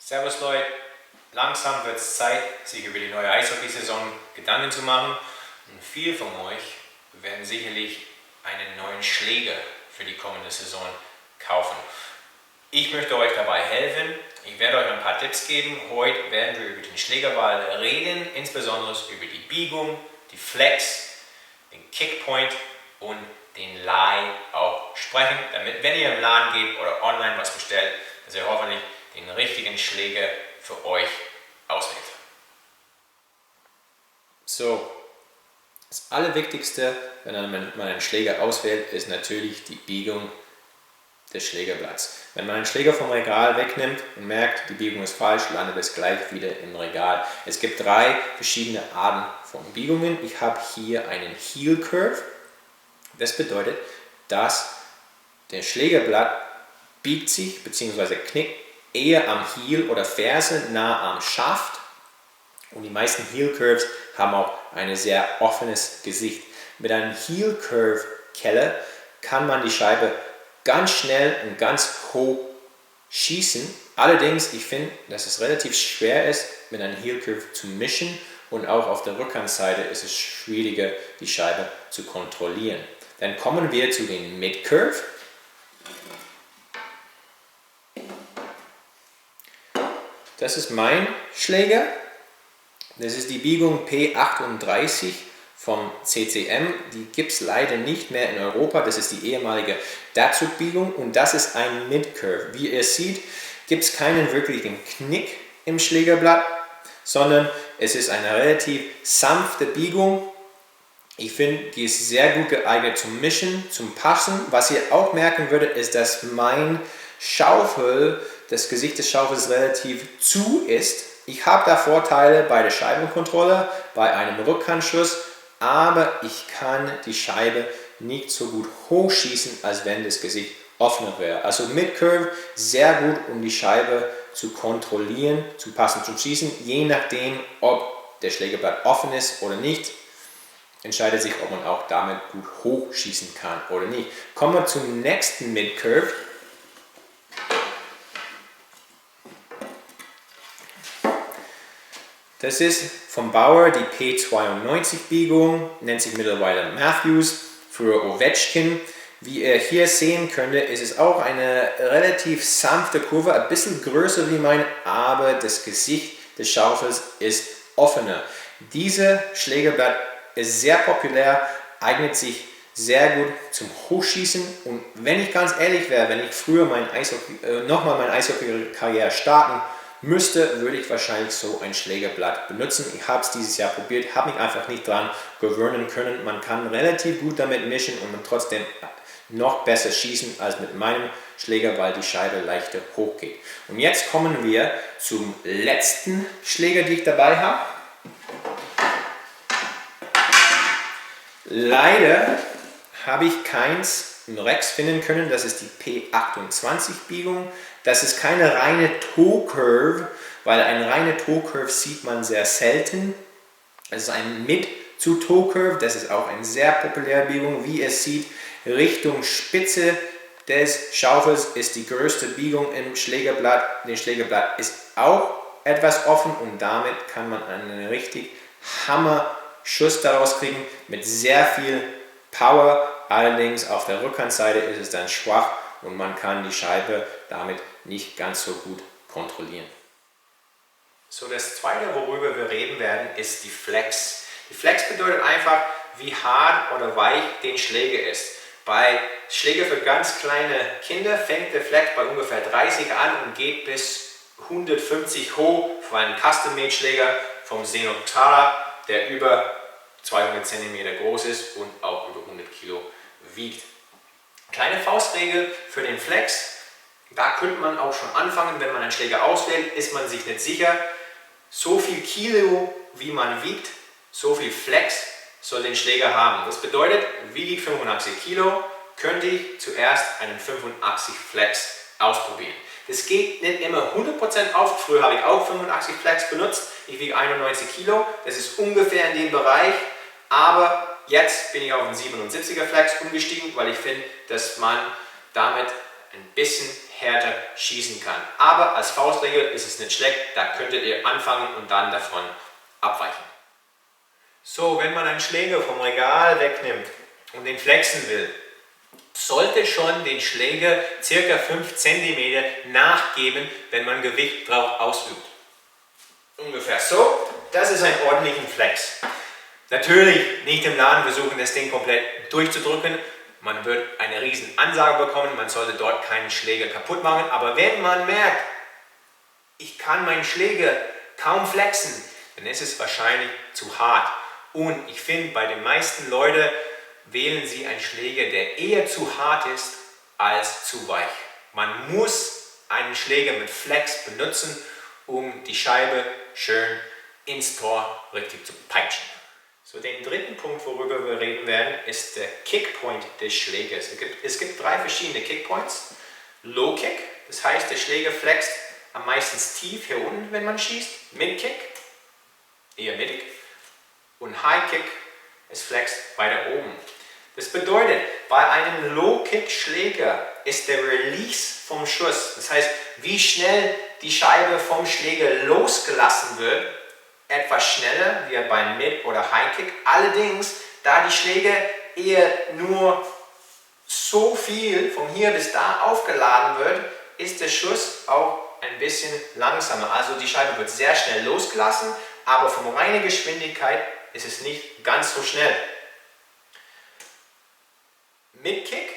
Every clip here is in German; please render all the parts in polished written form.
Servus Leute, langsam wird es Zeit, sich über die neue Eishockey-Saison Gedanken zu machen. Und viele von euch werden sicherlich einen neuen Schläger für die kommende Saison kaufen. Ich möchte euch dabei helfen. Ich werde euch ein paar Tipps geben. Heute werden wir über den Schlägerwahl reden, insbesondere über die Biegung, die Flex, den Kickpoint und den Lie auch sprechen, damit, wenn ihr im Laden geht oder online was bestellt, dass ihr hoffentlich den richtigen Schläger für euch auswählt. So, das Allerwichtigste, wenn man einen Schläger auswählt, ist natürlich die Biegung des Schlägerblatts. Wenn man einen Schläger vom Regal wegnimmt und merkt, die Biegung ist falsch, landet es gleich wieder im Regal. Es gibt 3 verschiedene Arten von Biegungen. Ich habe hier einen Heel Curve. Das bedeutet, dass der Schlägerblatt biegt sich bzw. knickt eher am Heel oder Ferse, nah am Schaft. Und die meisten Heel Curves haben auch ein sehr offenes Gesicht. Mit einem Heel Curve Keller kann man die Scheibe ganz schnell und ganz hoch schießen. Allerdings, ich finde, dass es relativ schwer ist, mit einem Heel Curve zu mischen, und auch auf der Rückhandseite ist es schwieriger, die Scheibe zu kontrollieren. Dann kommen wir zu den Mid Curve. Das ist mein Schläger. Das ist die Biegung P38 vom CCM. Die gibt es leider nicht mehr in Europa. Das ist die ehemalige Datsuk-Biegung und das ist ein Mid-Curve. Wie ihr seht, gibt es keinen wirklichen Knick im Schlägerblatt, sondern es ist eine relativ sanfte Biegung. Ich finde, die ist sehr gut geeignet zum Mischen, zum Passen. Was ihr auch merken würdet, ist, dass mein Schaufel, das Gesicht des Schaufels relativ zu ist. Ich habe da Vorteile bei der Scheibenkontrolle, bei einem Rückhandschuss, aber ich kann die Scheibe nicht so gut hochschießen, als wenn das Gesicht offener wäre. Also mit Curve sehr gut, um die Scheibe zu kontrollieren, zu passen zum Schießen. Je nachdem, ob der Schlägerblatt offen ist oder nicht, entscheidet sich, ob man auch damit gut hochschießen kann oder nicht. Kommen wir zum nächsten Mid-Curve. Das ist vom Bauer die P92-Biegung, nennt sich mittlerweile Matthews, für Ovechkin. Wie ihr hier sehen könnt, ist es auch eine relativ sanfte Kurve, ein bisschen größer wie meine, aber das Gesicht des Schaufels ist offener. Diese Schlägerblatt ist sehr populär, eignet sich sehr gut zum Hochschießen, und wenn ich ganz ehrlich wäre, wenn ich früher nochmal meine Eishockey-Karriere starten müsste, würde ich wahrscheinlich so ein Schlägerblatt benutzen. Ich habe es dieses Jahr probiert, habe mich einfach nicht dran gewöhnen können. Man kann relativ gut damit mischen und man trotzdem noch besser schießen als mit meinem Schläger, weil die Scheibe leichter hochgeht. Und jetzt kommen wir zum letzten Schläger, den ich dabei habe. Leider habe ich keins im Rex finden können, das ist die P28-Biegung. Das ist keine reine Toe-Curve, weil eine reine Toe-Curve sieht man sehr selten. Es ist ein Mid-to-Toe-Curve, das ist auch eine sehr populäre Biegung. Wie ihr seht, Richtung Spitze des Schaufels ist die größte Biegung im Schlägerblatt. Das Schlägerblatt ist auch etwas offen und damit kann man einen richtig Hammer-Schuss daraus kriegen mit sehr viel Power. Allerdings auf der Rückhandseite ist es dann schwach und man kann die Scheibe damit nicht ganz so gut kontrollieren. So, das zweite, worüber wir reden werden, ist die Flex. Die Flex bedeutet einfach, wie hart oder weich den Schläger ist. Bei Schläger für ganz kleine Kinder fängt der Flex bei ungefähr 30 an und geht bis 150 hoch für einen Custom-Made-Schläger vom Zenotara, der über 200 cm groß ist und auch über 100 Kilo wiegt. Kleine Faustregel für den Flex, da könnte man auch schon anfangen, wenn man einen Schläger auswählt, ist man sich nicht sicher, so viel Kilo wie man wiegt, so viel Flex soll den Schläger haben. Das bedeutet, wiege ich 85 Kilo, könnte ich zuerst einen 85 Flex ausprobieren. Das geht nicht immer 100% auf, früher habe ich auch 85 Flex benutzt, ich wiege 91 Kilo, das ist ungefähr in dem Bereich, aber jetzt bin ich auf einen 77er Flex umgestiegen, weil ich finde, dass man damit ein bisschen härter schießen kann. Aber als Faustregel ist es nicht schlecht, da könntet ihr anfangen und dann davon abweichen. So, wenn man einen Schläger vom Regal wegnimmt und den flexen will, sollte schon den Schläger ca. 5 cm nachgeben, wenn man Gewicht drauf ausübt. Ungefähr so, das ist ein ordentlicher Flex. Natürlich nicht im Laden versuchen, das Ding komplett durchzudrücken. Man wird eine riesen Ansage bekommen, man sollte dort keinen Schläger kaputt machen. Aber wenn man merkt, ich kann meinen Schläger kaum flexen, dann ist es wahrscheinlich zu hart. Und ich finde, bei den meisten Leuten wählen sie einen Schläger, der eher zu hart ist als zu weich. Man muss einen Schläger mit Flex benutzen, um die Scheibe schön ins Tor richtig zu peitschen. So, den dritten Punkt, worüber wir reden werden, ist der Kickpoint des Schlägers. Es gibt 3 verschiedene Kickpoints. Low Kick, das heißt, der Schläger flext am meisten tief hier unten, wenn man schießt. Mid Kick, eher mittig. Und High Kick, es flext weiter oben. Das bedeutet, bei einem Low Kick Schläger ist der Release vom Schuss, das heißt, wie schnell die Scheibe vom Schläger losgelassen wird, etwas schneller wie beim Mid- oder High-Kick. Allerdings, da die Schläger eher nur so viel von hier bis da aufgeladen wird, ist der Schuss auch ein bisschen langsamer. Also die Scheibe wird sehr schnell losgelassen, aber von reiner Geschwindigkeit ist es nicht ganz so schnell. Mid-Kick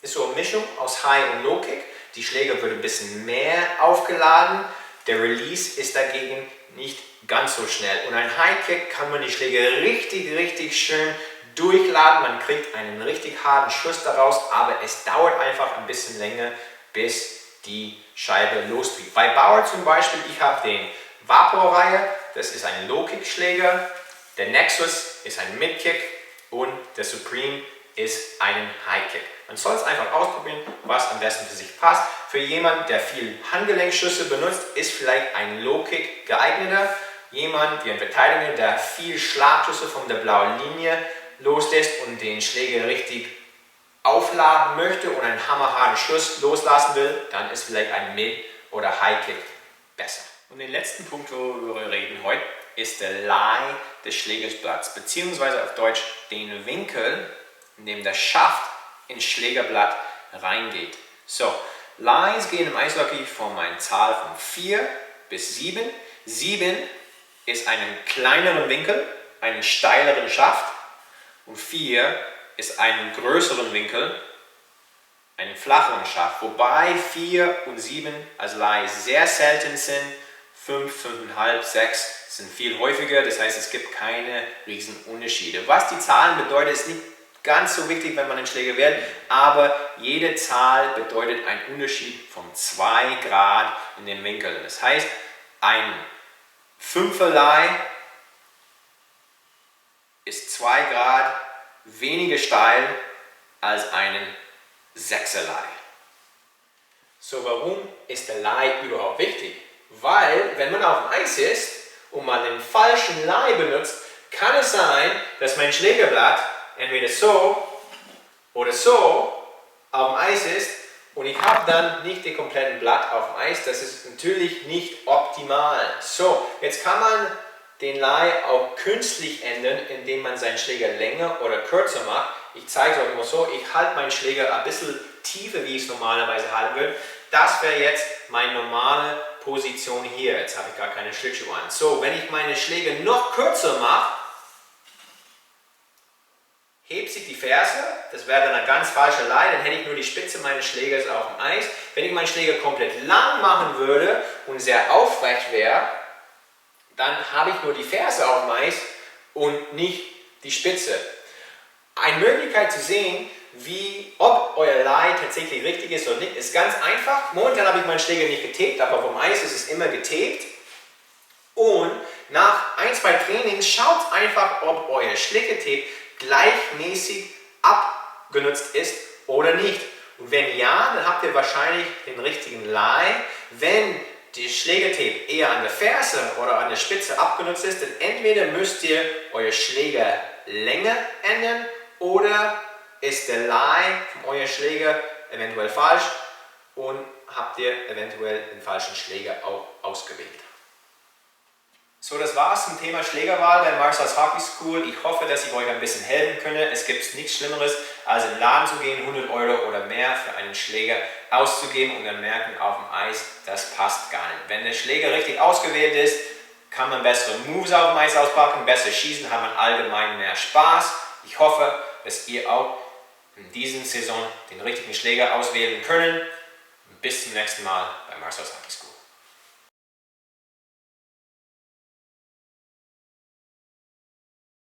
ist so eine Mischung aus High- und Low-Kick. Die Schläger wird ein bisschen mehr aufgeladen. Der Release ist dagegen nicht ganz so schnell. Und ein High-Kick kann man die Schläger richtig schön durchladen. Man kriegt einen richtig harten Schuss daraus, aber es dauert einfach ein bisschen länger, bis die Scheibe losfliegt. Bei Bauer zum Beispiel, ich habe den Vapor-Reihe, das ist ein Low-Kick-Schläger. Der Nexus ist ein Mid-Kick und der Supreme ist ein High-Kick. Man soll es einfach ausprobieren, was am besten für sich passt. Für jemanden, der viel Handgelenkschüsse benutzt, ist vielleicht ein Low-Kick geeigneter. Jemand wie ein Verteidiger, der viel Schlagschüsse von der blauen Linie loslässt und den Schläger richtig aufladen möchte und einen hammerharten Schuss loslassen will, dann ist vielleicht ein Mid- oder High-Kick besser. Und den letzten Punkt, worüber wir reden heute, ist der Lie des Schlägerblatts, beziehungsweise auf Deutsch den Winkel, in dem der Schaft ins Schlägerblatt reingeht. So, Lies gehen im Eishockey von einer Zahl von 4 bis 7. 7 ist einen kleineren Winkel, einen steileren Schaft und 4 ist einen größeren Winkel, einen flacheren Schaft. Wobei 4 und 7 als Lies sehr selten sind. 5, 5,5, 6 sind viel häufiger, das heißt, es gibt keine riesen Unterschiede. Was die Zahlen bedeuten, ist nicht ganz so wichtig, wenn man einen Schläger wählt, aber jede Zahl bedeutet einen Unterschied von 2 Grad in dem Winkel. Das heißt, ein 5er ist 2 Grad weniger steil als einen 6er. So, warum ist der Lie überhaupt wichtig? Weil, wenn man auf dem Eis ist und man den falschen Lie benutzt, kann es sein, dass mein Schlägerblatt entweder so oder so auf dem Eis ist und ich habe dann nicht den kompletten Blatt auf dem Eis. Das ist natürlich nicht optimal. So, jetzt kann man den Lie auch künstlich ändern, indem man seinen Schläger länger oder kürzer macht. Ich zeige es euch mal so, ich halte meinen Schläger ein bisschen tiefer, wie ich es normalerweise halten würde. Das wäre jetzt meine normale Position hier. Jetzt habe ich gar keine Schlittschuhe an. So, wenn ich meine Schläge noch kürzer mache, hebt sich die Ferse, das wäre dann eine ganz falsche Lie, dann hätte ich nur die Spitze meines Schlägers auf dem Eis. Wenn ich meinen Schläger komplett lang machen würde und sehr aufrecht wäre, dann habe ich nur die Ferse auf dem Eis und nicht die Spitze. Eine Möglichkeit zu sehen, ob euer Lie tatsächlich richtig ist oder nicht, ist ganz einfach. Momentan habe ich meinen Schläger nicht getaped, aber vom Eis ist es immer getaped. Und nach 1-2 Trainings schaut einfach, ob euer Schlägertape gleichmäßig abgenutzt ist oder nicht. Und wenn ja, dann habt ihr wahrscheinlich den richtigen Lie. Wenn die Schlägertape eher an der Ferse oder an der Spitze abgenutzt ist, dann entweder müsst ihr eure Schlägerlänge ändern oder ist der Lie von eurem Schläger eventuell falsch. und habt ihr eventuell den falschen Schläger auch ausgewählt. So, das war's zum Thema Schlägerwahl bei Marcel's Hockey School. Ich hoffe, dass ich euch ein bisschen helfen kann. Es gibt nichts Schlimmeres, als in den Laden zu gehen, 100 € oder mehr für einen Schläger auszugeben und dann merken auf dem Eis, das passt gar nicht. Wenn der Schläger richtig ausgewählt ist, kann man bessere Moves auf dem Eis auspacken, besser schießen, hat man allgemein mehr Spaß. Ich hoffe, dass ihr auch in dieser Saison den richtigen Schläger auswählen könnt. Bis zum nächsten Mal bei Marcel's Hockey School.